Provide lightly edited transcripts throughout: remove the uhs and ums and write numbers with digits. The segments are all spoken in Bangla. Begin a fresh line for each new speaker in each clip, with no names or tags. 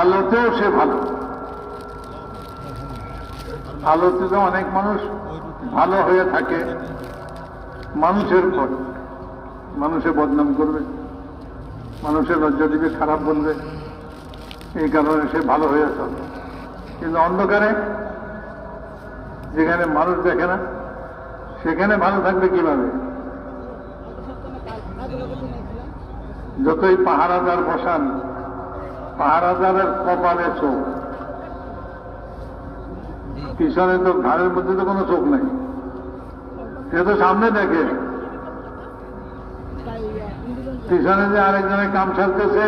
আলোতেও সে ভালো। আলোতে তো অনেক মানুষ ভালো হয়ে থাকে, মানুষের পর মানুষে বদনাম করবে, মানুষের লজ্জা দিবে, খারাপ বলবে, এই কারণে সে ভালো হয়ে চলবে। কিন্তু অন্ধকারে যেখানে মানুষ দেখে না সেখানে ভালো থাকবে কিভাবে? যতই পাহারাদার বসান, পাহারাদারের কপালে চোখ, পিছনে তো ঘাড়ের মধ্যে তো কোনো চোখ নেই, সে তো সামনে দেখে, পিছনে যে আরেকজনের কাম সারতেছে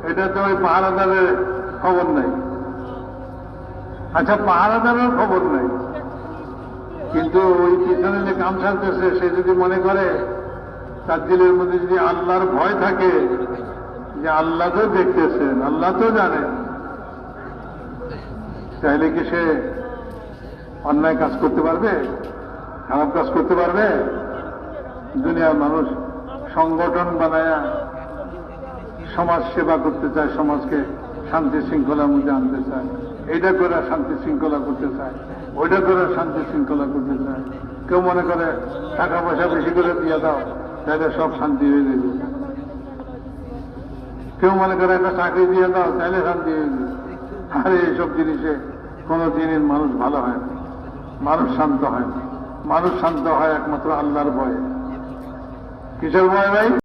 এটা তো ওই পাহারাদারের খবর নাই। আচ্ছা, পাহারাদারের খবর নাই, কিন্তু ওই পিছনে যে কাম সারতেছে সে যদি মনে করে, তার দিলের মধ্যে যদি আল্লাহর ভয় থাকে যে আল্লাহ তো দেখতেছেন, আল্লাহ তো জানেন, তাহলে কি সে অন্যায় কাজ করতে পারবে? খারাপ কাজ করতে পারবে? দুনিয়ার মানুষ সংগঠন বানায়া সমাজ সেবা করতে চায়, সমাজকে শান্তি শৃঙ্খলার মধ্যে আনতে চায়, এইটা করে শান্তি শৃঙ্খলা করতে চায়, ওইটা করে শান্তি শৃঙ্খলা করতে চায়। কেউ মনে করে টাকা পয়সা বেশি করে দিয়ে দাও তাহলে সব শান্তি হয়ে যাবে, কেউ মনে করে একটা চাকরি দিয়ে দাও তাহলে শান্তি হয়ে যাবে। আরে এইসব জিনিসে কোনো দিনের মানুষ ভালো হয় না, মানুষ শান্ত হয় না। মানুষ শান্ত হয় একমাত্র আল্লাহর ভয়ে। কিসের ভয় ভাই?